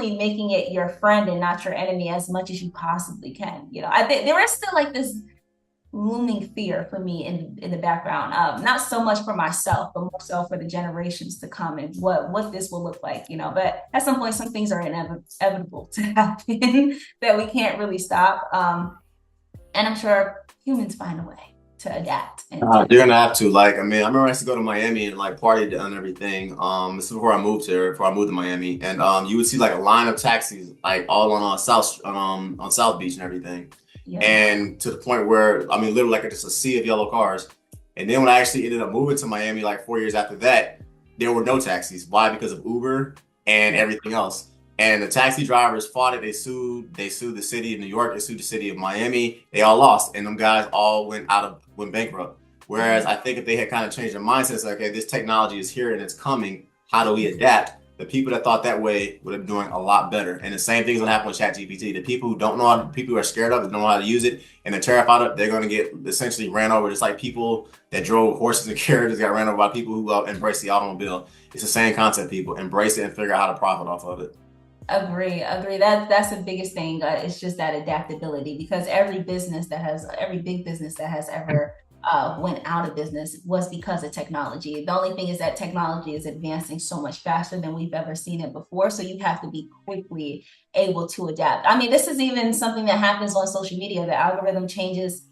definitely making it your friend and not your enemy as much as you possibly can. I think there is still like this looming fear for me in the background. Not so much for myself, but more so for the generations to come and what this will look like. But at some point, some things are inevitable to happen that we can't really stop. And I'm sure humans find a way to adapt and You're gonna have to. Like, I mean, I remember I used to go to Miami and like party and everything. This is before I moved here, before I moved to Miami, and you would see like a line of taxis like all on South Beach and everything, yeah. and to the point where I mean, literally like just a sea of yellow cars. And then when I actually ended up moving to Miami, like 4 years after that, there were no taxis. Why? Because of Uber and everything else. And the taxi drivers fought it. They sued. They sued the city of New York. They sued the city of Miami. They all lost, and them guys all went bankrupt. Whereas I think if they had kind of changed their mindsets, like, okay, this technology is here and it's coming. How do we adapt? The people that thought that way would have been doing a lot better. And the same thing is gonna happen with ChatGPT. The people who don't know how, people who are scared of it, don't know how to use it, and they're terrified of it, they're gonna get essentially ran over. Just like people that drove horses and carriages got ran over by people who embrace the automobile. It's the same concept. People embrace it and figure out how to profit off of it. Agree. That's the biggest thing. It's just that adaptability because every big business that has ever went out of business was because of technology. The only thing is that technology is advancing so much faster than we've ever seen it before. So you have to be quickly able to adapt. I mean, this is even something that happens on social media. The algorithm changes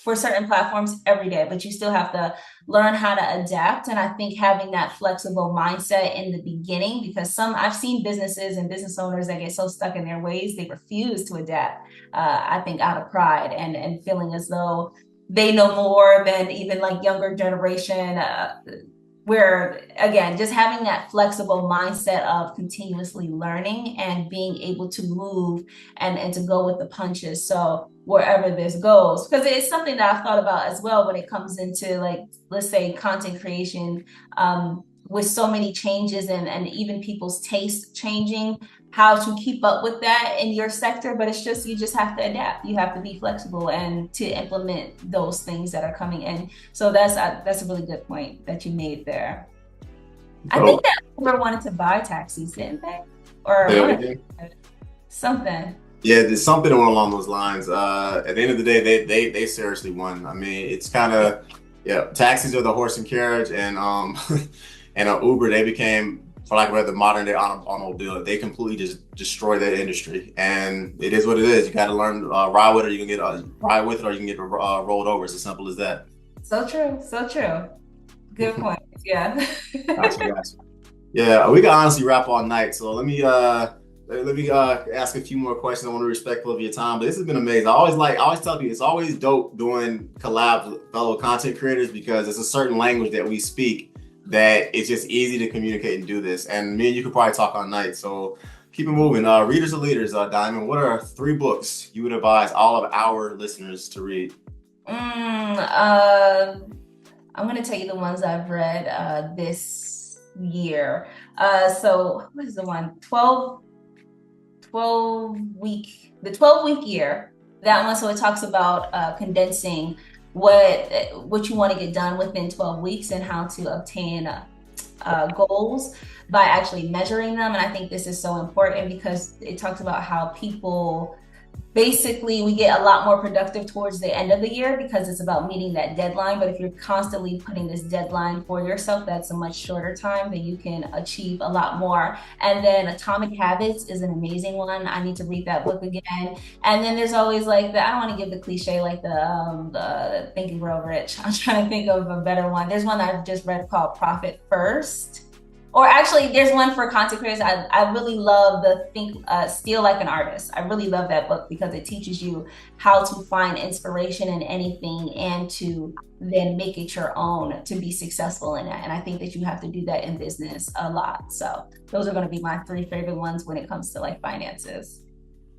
for certain platforms every day, but you still have to learn how to adapt. And I think having that flexible mindset in the beginning, because I've seen businesses and business owners that get so stuck in their ways, they refuse to adapt. I think out of pride and feeling as though they know more than even like younger generation. Where again, just having that flexible mindset of continuously learning and being able to move and to go with the punches. So wherever this goes, because it's something that I've thought about as well when it comes into like, let's say content creation, with so many changes and even people's taste changing, how to keep up with that in your sector. But you just have to adapt. You have to be flexible and to implement those things that are coming in. So that's a really good point that you made there. I think So that Uber wanted to buy taxis, didn't they? Or say one that of again. something. Yeah, there's something along those lines. At the end of the day, they seriously won. I mean, it's kind of yeah. Taxis are the horse and carriage, and and Uber they became, for lack of a better, the modern day automobile. They completely just destroy that industry, and it is what it is. You got to learn ride with it. You can get ride with it, or you can get rolled over. It's as simple as that. So true. So true. Good point. Yeah. Gotcha. Yeah, we can honestly wrap all night. So let me ask a few more questions. I want to be respectful of your time, but this has been amazing. I always tell people it's always dope doing collabs with fellow content creators because it's a certain language that we speak that it's just easy to communicate and do this. And me and you could probably talk all night. So keep it moving. Readers are leaders, Diamond. What are 3 books you would advise all of our listeners to read? Mm, uh, I'm gonna tell you the ones I've read this year. So what is the one? 12 week year. That one, so it talks about condensing what you want to get done within 12 weeks and how to obtain goals by actually measuring them. And I think this is so important because it talks about how people basically we get a lot more productive towards the end of the year because it's about meeting that deadline. But if you're constantly putting this deadline for yourself, that's a much shorter time, then you can achieve a lot more. And then Atomic Habits is an amazing one. I need to read that book again. And then there's always like I don't want to give the cliche like the Think and Grow Rich. I'm trying to think of a better one. There's one that I've just read called Profit First. Or actually, there's one for content creators. I really love the Steal Like an Artist. I really love that book because it teaches you how to find inspiration in anything and to then make it your own to be successful in it. And I think that you have to do that in business a lot. So those are going to be my 3 favorite ones when it comes to like finances.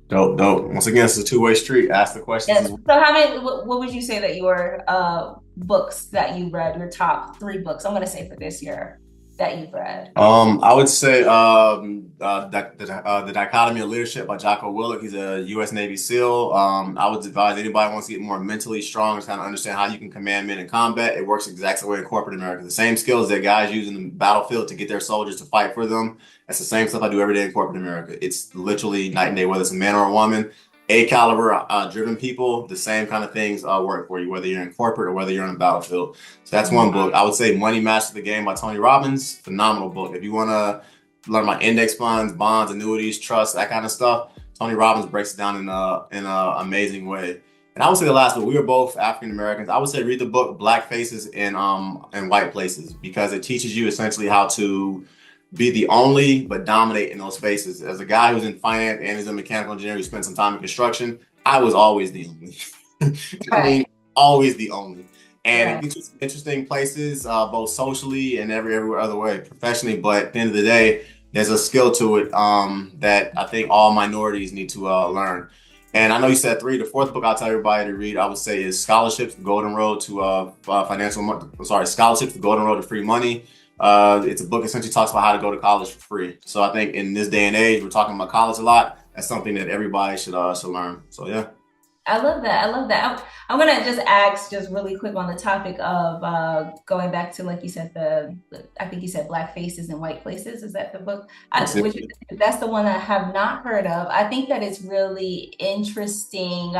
Dope, dope. Once again, it's a two-way street. Ask the questions Yes. as well. So how many? What would you say that your books that you read, your top 3 books? I'm going to say for this year. that you've read? I would say the Dichotomy of Leadership by Jocko Willink. He's a U.S. Navy SEAL. I would advise anybody who wants to get more mentally strong to kind of understand how you can command men in combat. It works exactly the way in corporate America. The same skills that guys use in the battlefield to get their soldiers to fight for them. That's the same stuff I do every day in corporate America. It's literally night and day, whether it's a man or a woman. A caliber driven people, the same kind of things work for you, whether you're in corporate or whether you're on a battlefield. So that's one book. I would say Money Master the Game by Tony Robbins. Phenomenal book. If you want to learn about index funds, bonds, annuities, trusts, that kind of stuff, Tony Robbins breaks it down in a amazing way. And I would say the last one, we were both African Americans. I would say read the book Black Faces in White Places, because it teaches you essentially how to be the only but dominate in those spaces. As a guy who's in finance and is a mechanical engineer who spent some time in construction, I was always the only. I mean, always the only. And it gets you some interesting places, both socially and every other way, professionally. But at the end of the day, there's a skill to it that I think all minorities need to learn. And I know you said 3. The 4th book I'll tell everybody to read, I would say, is Scholarships: The Golden Road to Scholarships: The Golden Road to Free Money. It's a book essentially talks about how to go to college for free. So I think in this day and age, we're talking about college a lot. That's something that everybody should learn. So yeah. I love that. I love that. I'm gonna just ask just really quick on the topic of going back to, like you said, I think you said Black Faces in White Places. Is that the book? That's the one I have not heard of. I think that it's really interesting.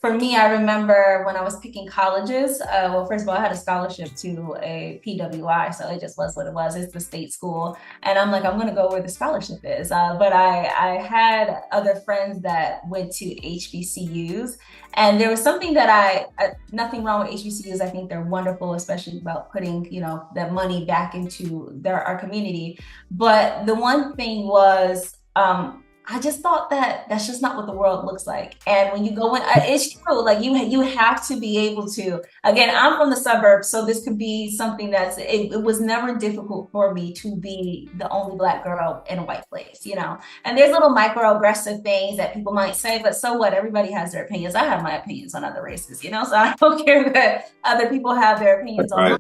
For me, I remember when I was picking colleges. Well, first of all, I had a scholarship to a PWI, so it just was what it was. It's the state school, and I'm like, I'm gonna go where the scholarship is. But I had other friends that went to HBCUs, and there was something that nothing wrong with HBCUs. I think they're wonderful, especially about putting, that money back into our community. But the one thing was, I just thought that that's just not what the world looks like. And when you go in, it's true. Like you have to be able to. Again, I'm from the suburbs, so this could be something it was never difficult for me to be the only Black girl in a white place, And there's little microaggressive things that people might say, but so what? Everybody has their opinions. I have my opinions on other races, so I don't care that other people have their opinions on mine.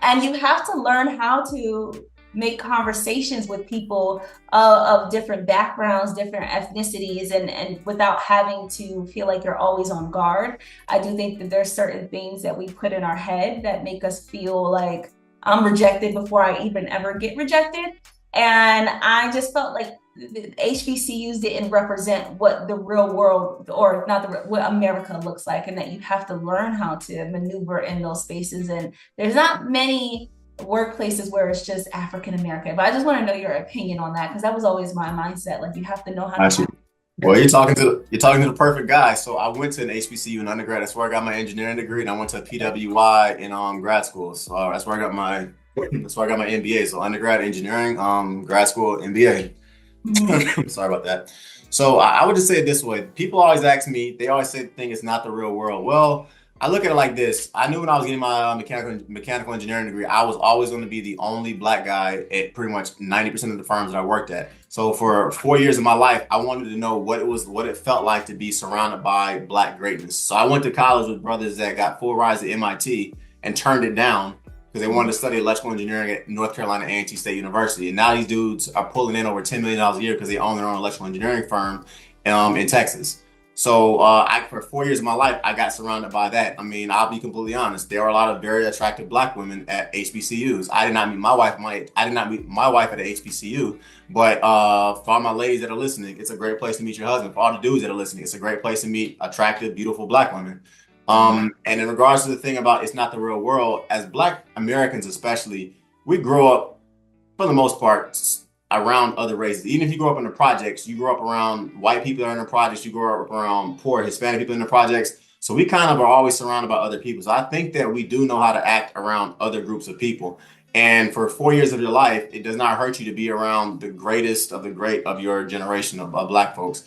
And you have to learn how to make conversations with people of different backgrounds, different ethnicities, and without having to feel like you're always on guard. I do think that there's certain things that we put in our head that make us feel like I'm rejected before I even ever get rejected. And I just felt like the HBCUs didn't represent what the real world, or not what America looks like, and that you have to learn how to maneuver in those spaces. And there's not many workplaces where it's just African American. But I just want to know your opinion on that, because that was always my mindset. Like, you have to know how to. Well, you're talking to the perfect guy. So I went to an HBCU in undergrad. That's where I got my engineering degree, and I went to a PWI in grad school. So that's where I got my MBA. So undergrad engineering, grad school MBA. Sorry about that. So I would just say it this way. People always ask me, they always say the thing is not the real world. Well, I look at it like this. I knew when I was getting my mechanical engineering degree, I was always going to be the only Black guy at pretty much 90% of the firms that I worked at. So for 4 years of my life, I wanted to know what it felt like to be surrounded by Black greatness. So I went to college with brothers that got full rides to MIT and turned it down because they wanted to study electrical engineering at North Carolina A&T State University. And now these dudes are pulling in over $10 million a year because they own their own electrical engineering firm in Texas. So for 4 years of my life, I got surrounded by that. I mean, I'll be completely honest. There are a lot of very attractive Black women at HBCUs. I did not meet my wife at a HBCU. But for all my ladies that are listening, it's a great place to meet your husband. For all the dudes that are listening, it's a great place to meet attractive, beautiful Black women. And in regards to the thing about it's not the real world, as Black Americans especially, we grow up, for the most part, around other races. Even if you grow up in the projects, you grow up around white people that are in the projects, you grow up around poor Hispanic people in the projects. So we kind of are always surrounded by other people. So I think that we do know how to act around other groups of people. And for 4 years of your life, it does not hurt you to be around the greatest of the great of your generation of Black folks.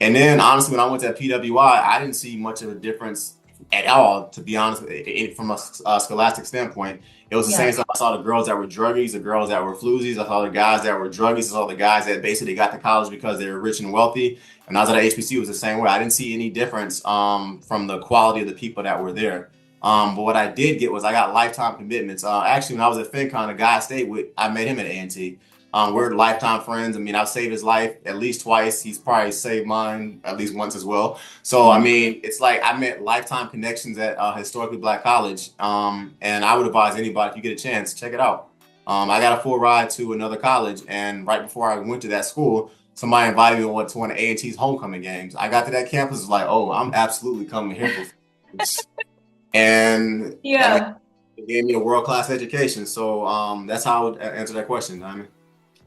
And then honestly, when I went to PWI, I didn't see much of a difference at all, to be honest, from a scholastic standpoint. It was the same stuff. I saw the girls that were druggies, the girls that were floozies. I saw the guys that were druggies. I saw the guys that basically got to college because they were rich and wealthy. And I was at HBCU, it was the same way. I didn't see any difference from the quality of the people that were there. But what I did get was I got lifetime commitments. Actually, when I was at FinCon, a guy I stayed with, I met him at A&T. We're lifetime friends. I mean, I've saved his life at least twice. He's probably saved mine at least once as well. So, I mean, it's like I met lifetime connections at historically Black college. And I would advise anybody, if you get a chance, check it out. I got a full ride to another college, and right before I went to that school, somebody invited me to one of A&T's homecoming games. I got to that campus, was like, oh, I'm absolutely coming here for this. And Yeah. it gave me a world-class education. So that's how I would answer that question. I mean,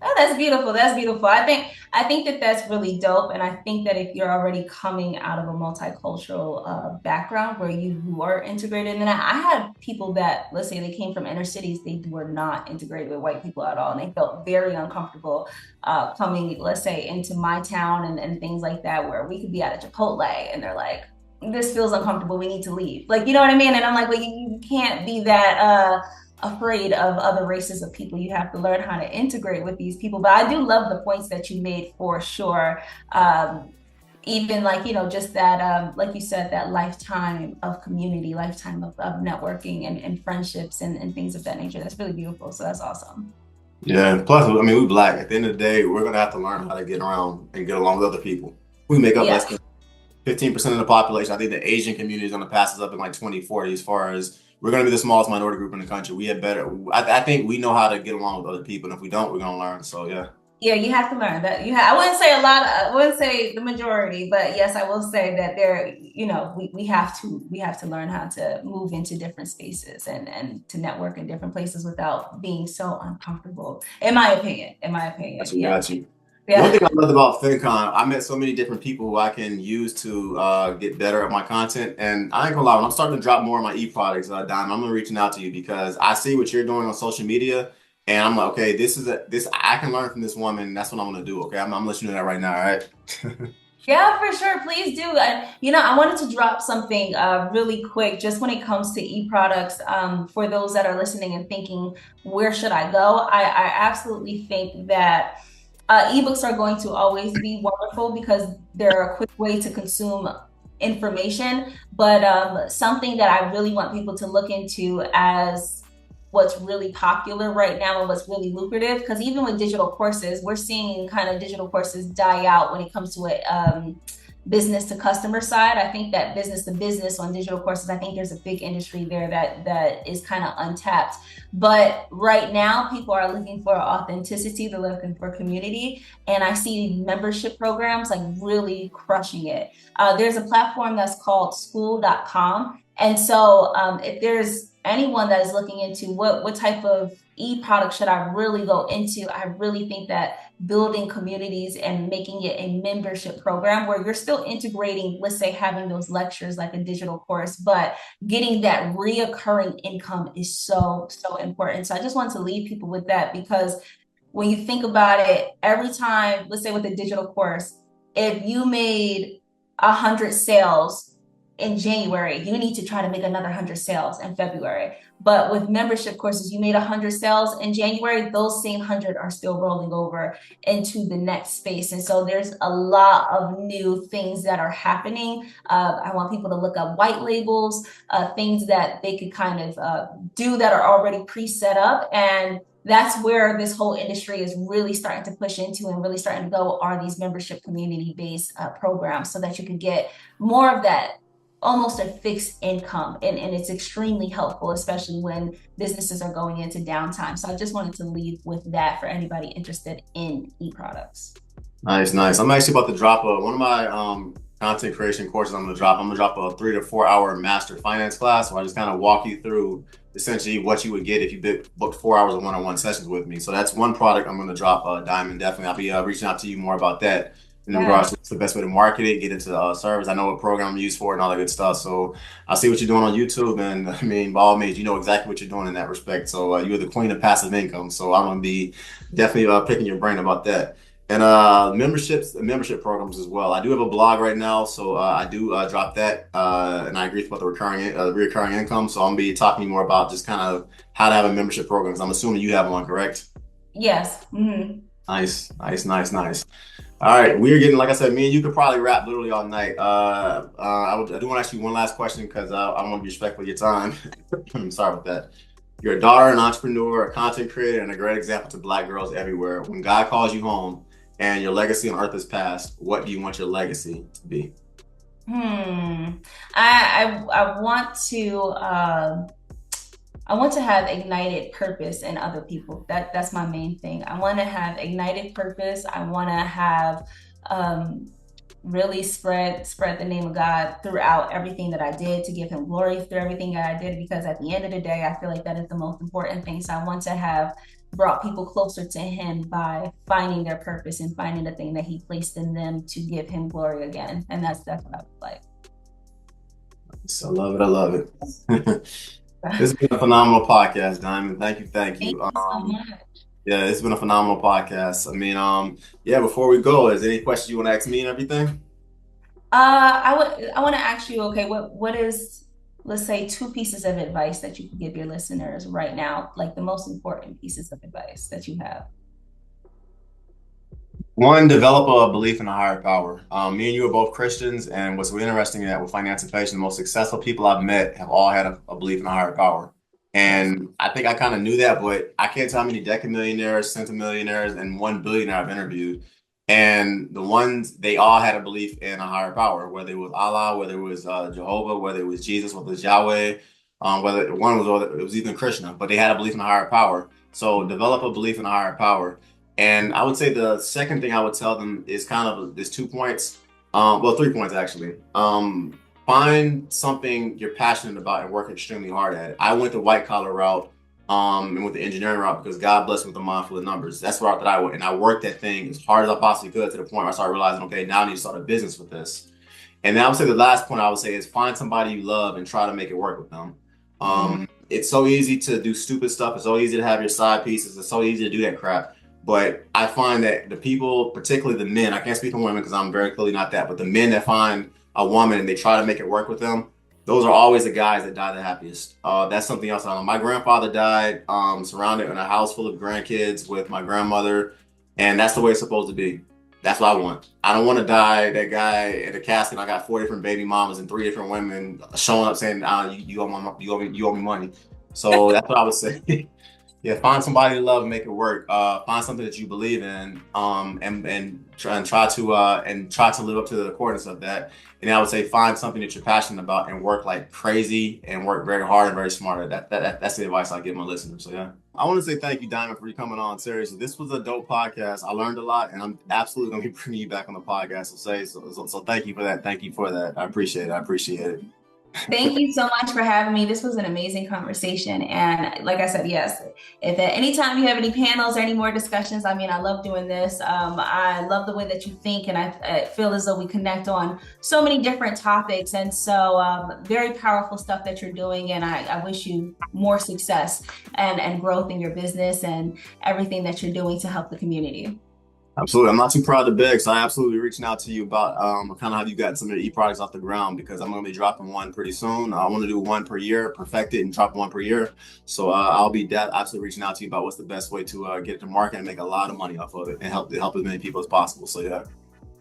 Oh, that's beautiful. That's beautiful. I think that that's really dope, and I think that if you're already coming out of a multicultural background where you were integrated, and I had people that, let's say, they came from inner cities, they were not integrated with white people at all, and they felt very uncomfortable coming, let's say, into my town and things like that, where we could be at a Chipotle, and they're like, "This feels uncomfortable. We need to leave." Like, you know what I mean? And I'm like, "Well, you can't be that." Afraid of other races of people. You have to learn how to integrate with these people. But I do love the points that you made for sure. Even like, just that, like you said, that lifetime of community, lifetime of networking and friendships and things of that nature. That's really beautiful. So that's awesome. yeah. And plus, I mean, we Black. At the end of the day, we're gonna have to learn how to get around and get along with other people. We make up Yeah. less than 15% of the population. I think the Asian community is gonna pass us up in like 2040 as far as we're going to be the smallest minority group in the country. We have better. I think we know how to get along with other people, and if we don't, we're going to learn. So yeah. Yeah, you have to learn that. I wouldn't say a lot, I wouldn't say the majority, but yes, I will say that we have to learn how to move into different spaces and to network in different places without being so uncomfortable. In my opinion. In my opinion. Got you. Yeah. Got you. One Yeah. thing I loved about FinCon, I met so many different people who I can use to get better at my content. And I ain't gonna lie, when I'm starting to drop more of my e-products, Dime, I'm gonna reaching out to you because I see what you're doing on social media, and I'm like, okay, this I can learn from this woman. That's what I'm gonna do. Okay, I'm letting you know that right now. All right. Yeah, for sure. Please do. And I wanted to drop something really quick just when it comes to e-products for those that are listening and thinking, where should I go? I absolutely think that ebooks are going to always be wonderful because they're a quick way to consume information. But something that I really want people to look into as what's really popular right now and what's really lucrative, because even with digital courses, we're seeing kind of digital courses die out when it comes to it. Business to customer side. I think that business to business on digital courses, I think there's a big industry there that is kind of untapped. But right now, people are looking for authenticity, they're looking for community. And I see membership programs like really crushing it. There's a platform that's called school.com. And so if there's anyone that is looking into what type of e-product should I really go into, I really think that building communities and making it a membership program where you're still integrating, let's say having those lectures like a digital course, but getting that reoccurring income is so, so important. So I just want to leave people with that because when you think about it, every time, let's say with a digital course, if you made 100 sales in January, you need to try to make another 100 sales in February. But with membership courses, you made 100 sales in January, those same 100 are still rolling over into the next space. And so there's a lot of new things that are happening. I want people to look up white labels, things that they could kind of do that are already pre-set up. And that's where this whole industry is really starting to push into and really starting to go are these membership community-based programs so that you can get more of that almost a fixed income and it's extremely helpful, especially when businesses are going into downtime. So I just wanted to leave with that for anybody interested in e-products. Nice, nice. I'm actually about to drop one of my content creation courses. I'm gonna drop a 3 to 4 hour master finance class where I just kind of walk you through essentially what you would get if you booked 4 hours of one-on-one sessions with me. So that's one product I'm gonna drop. Diamond, definitely. I'll be reaching out to you more about that in Yeah. regards to what's the best way to market it, get into service. I know what program to use for it and all that good stuff. So I see what you're doing on YouTube, and I mean, by all means, you know exactly what you're doing in that respect. So you're the queen of passive income. So I'm gonna be definitely picking your brain about that. And membership programs as well. I do have a blog right now, so I do drop that, and I agree about the recurring income. So I'm gonna be talking more about just kind of how to have a membership program. 'Cause I'm assuming you have one, correct? Yes. Mm-hmm. Nice, nice, nice, nice. All right, we're getting, like I said, me and you could probably rap literally all night. I do want to ask you one last question because I want to be respectful of your time. I'm sorry about that. You're a daughter, an entrepreneur, a content creator, and a great example to Black girls everywhere. When God calls you home and your legacy on earth is past, what do you want your legacy to be? Hmm. I want to I want to have ignited purpose in other people. That's my main thing. I want to have ignited purpose. I want to have um, really spread the name of God throughout everything that I did, to give him glory through everything that I did, because at the end of the day, I feel like that is the most important thing. So I want to have brought people closer to him by finding their purpose and finding the thing that he placed in them to give him glory again. And that's what I would like. So I love it. I love it. This has been a phenomenal podcast, Diamond. Thank you. Thank Thank you. you so much. Yeah, it's been a phenomenal podcast. I mean, yeah, before we go, is there any questions you want to ask me and everything? I want to ask you, okay, what is, let's say, two pieces of advice that you could give your listeners right now, like the most important pieces of advice that you have? One, develop a belief in a higher power. Me and you are both Christians, and what's really interesting is that with Financipation, the most successful people I've met have all had a belief in a higher power. Yes. And I think I kind of knew that, but I can't tell how many decamillionaires, centimillionaires, and 1 billionaire I've interviewed. And the ones, they all had a belief in a higher power, whether it was Allah, whether it was Jehovah, whether it was Jesus, whether it was Yahweh, whether one was, or it was even Krishna, but they had a belief in a higher power. So develop a belief in a higher power. And I would say the second thing I would tell them is kind of there's 2 points. Well, 3 points actually. Find something you're passionate about and work extremely hard at it. I went the white collar route, and went the engineering route because God blessed me with a mind full of numbers. That's the route that I went, and I worked that thing as hard as I possibly could to the point where I started realizing, okay, now I need to start a business with this. And then I would say the last point I would say is find somebody you love and try to make it work with them. Mm, It's so easy to do stupid stuff. It's so easy to have your side pieces. It's so easy to do that crap. But I find that the people, particularly the men, I can't speak for women because I'm very clearly not that, but the men that find a woman and they try to make it work with them, those are always the guys that die the happiest. That's something else I know. My grandfather died surrounded in a house full of grandkids with my grandmother, and that's the way it's supposed to be. That's what I want. I don't want to die that guy in a casket. I got 4 different baby mamas and 3 different women showing up saying, you you owe me money." So that's what I would say. Yeah, find somebody to love and make it work. Find something that you believe in, and try to live up to the accordance of that. And I would say find something that you're passionate about and work like crazy and work very hard and very smart. That's the advice I give my listeners. So yeah, I want to say thank you, Diamond, for you coming on. Seriously, this was a dope podcast. I learned a lot, and I'm absolutely going to be bringing you back on the podcast. So thank you for that. Thank you for that. I appreciate it. I appreciate it. Thank you so much for having me. This was an amazing conversation. And like I said, yes, if at any time you have any panels or any more discussions, I mean, I love doing this. I love the way that you think, and I feel as though we connect on so many different topics. And so, very powerful stuff that you're doing. And I wish you more success and growth in your business and everything that you're doing to help the community. Absolutely. I'm not too proud to beg, so I absolutely reaching out to you about kind of how you got some of the e-products off the ground because I'm going to be dropping one pretty soon. I want to do one per year, perfect it, and drop one per year. So I'll be absolutely reaching out to you about what's the best way to get it to market and make a lot of money off of it and help as many people as possible. So yeah.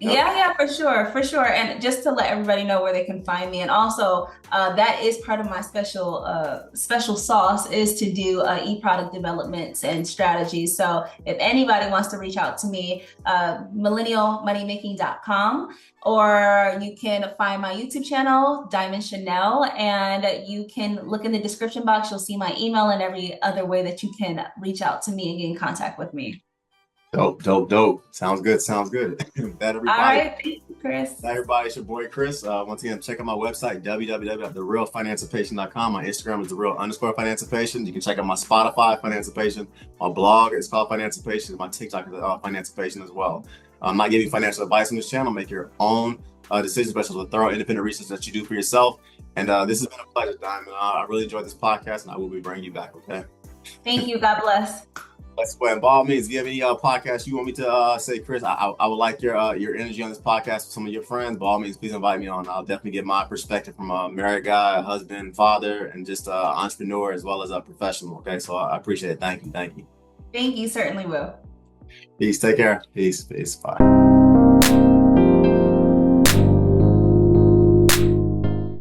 Yep. Yeah, for sure, for sure. And just to let everybody know where they can find me, and also that is part of my special sauce is to do e-product developments and strategies. So if anybody wants to reach out to me, millennialmoneymaking.com, or you can find my YouTube channel, Diamond Chanel, and you can look in the description box. You'll see my email and every other way that you can reach out to me and get in contact with me. Dope, dope, dope. Sounds good. Sounds good. That All everybody. right, thank you, Chris. That everybody. It's your boy Chris. Once again, check out my website www.therealfinancipation.com. My Instagram is @thereal_financipation. You can check out my Spotify Financipation. My blog is called Financipation. My TikTok is Financipation as well. I'm not giving financial advice on this channel. Make your own decisions based on the thorough independent research that you do for yourself. And this has been a pleasure, Diamond. I really enjoyed this podcast, and I will be bringing you back. Okay. Thank you. God bless. Let's go. And by all means, if you have any podcasts you want me to say, Chris, I would like your energy on this podcast with some of your friends. By all means, please invite me on. I'll definitely get my perspective from a married guy, a husband, father, and just entrepreneur as well as a professional. Okay, so I appreciate it. Thank you. Thank you. Thank you. Certainly will. Peace. Take care. Peace. Peace. Bye.